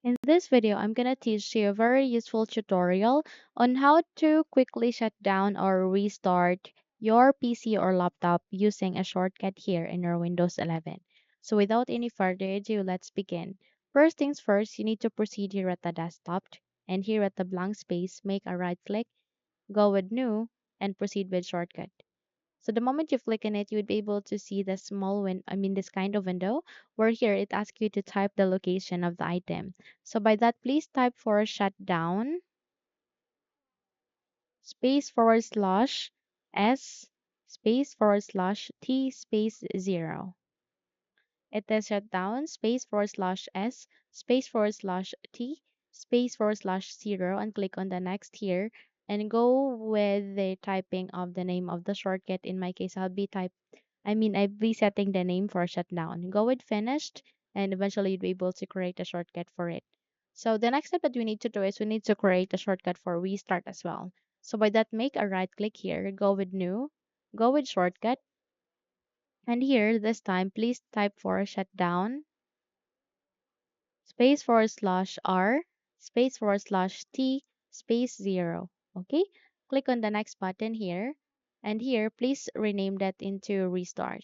In this video, I'm going to teach you a very useful tutorial on how to quickly shut down or restart your PC or laptop using a shortcut here in your Windows 11. So without any further ado, let's begin. First things first, you need to proceed here at the desktop, and here at the blank space, make a right click, go with new, and proceed with shortcut. So the moment you click on it, you would be able to see the this kind of window where here it asks you to type the location of the item. So by that, please type for shutdown space forward slash s space forward slash t space 0. It is shutdown space forward slash s space forward slash t space forward slash 0 and click on the next here and go with the typing of the name of the shortcut. In my case, I'll be setting the name for shutdown. Go with finished, and eventually you'll be able to create a shortcut for it. So the next step that we need to do is we need to create a shortcut for restart as well. So by that, make a right click here, go with new, go with shortcut, and here this time please type for shutdown space forward slash r space forward slash t space 0. Okay, click on the next button here, and here please rename that into restart.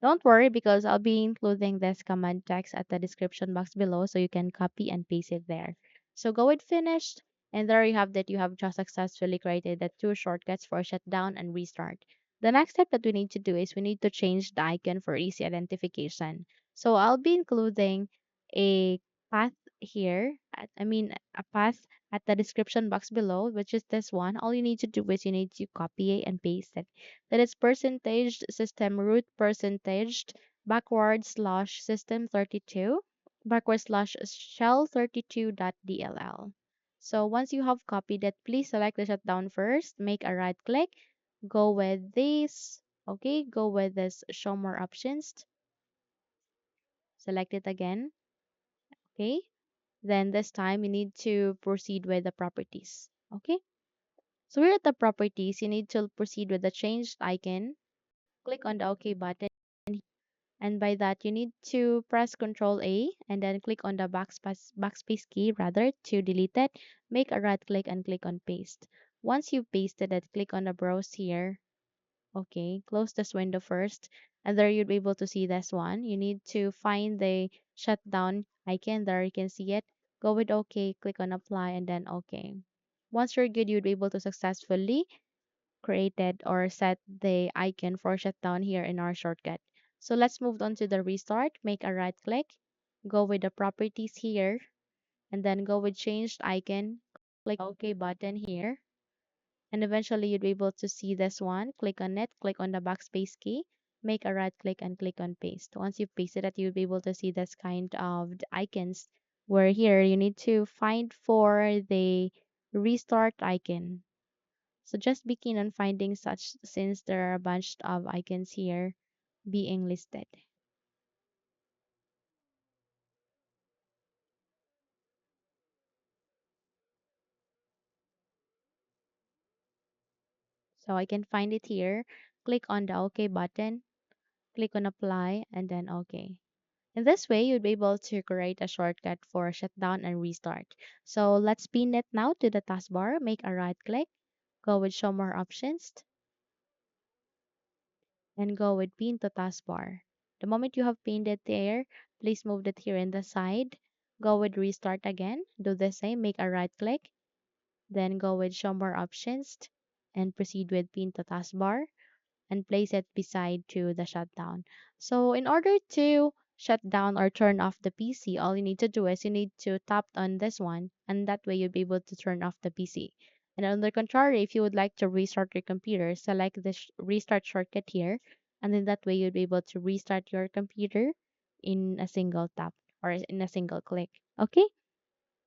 Don't worry because I'll be including this command text at the description box below so you can copy and paste it there. So go with finished, and there you have that you have just successfully created the two shortcuts for shutdown and restart. The next step that we need to do is we need to change the icon for easy identification. So I'll be including a path here, a path at the description box below, which is this one. All you need to do is you need to copy it and paste it. That is percentage system root percentage backward slash system 32 backward slash shell 32.dll. So once you have copied it, please select the shutdown first, make a right click, go with this, okay, go with this show more options, select it again, okay. Then this time you need to proceed with the properties, okay. So here at the properties, you need to proceed with the changed icon, click on the OK button. And by that, you need to press Control A and then click on the backspace key rather to delete it. Make a right click and click on paste. Once you pasted it, click on the browse here. Okay, close this window first. And there you'll be able to see this one. You need to find the shutdown icon. There you can see it. Go with OK, click on apply and then OK. Once you're good, you'll be able to successfully created or set the icon for shutdown here in our shortcut. So let's move on to the restart. Make a right click, go with the properties here, and then go with changed icon. Click OK button here. And eventually you'll be able to see this one. Click on it, click on the backspace key, make a right click and click on paste. Once you pasted it, you'll be able to see this kind of icons where here you need to find for the restart icon. So just be keen on finding such since there are a bunch of icons here being listed. So I can find it here. Click on the OK button, click on apply, and then OK. In this way, you'll be able to create a shortcut for shutdown and restart. So let's pin it now to the taskbar. Make a right click, go with show more options, and go with pin to taskbar. The moment you have pinned it there, please move it here in the side. Go with restart again. Do the same. Make a right click, then go with show more options and proceed with pin to taskbar and place it beside to the shutdown. So in order to shut down or turn off the PC, all you need to do is you need to tap on this one and that way you'll be able to turn off the PC. And on the contrary, if you would like to restart your computer, select the restart shortcut here and then that way you'll be able to restart your computer in a single tap or in a single click. Okay?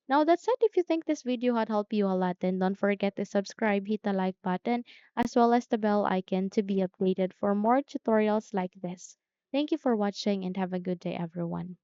Now that's it. If you think this video had helped you a lot, then don't forget to subscribe, hit the like button, as well as the bell icon to be updated for more tutorials like this. Thank you for watching and have a good day, everyone.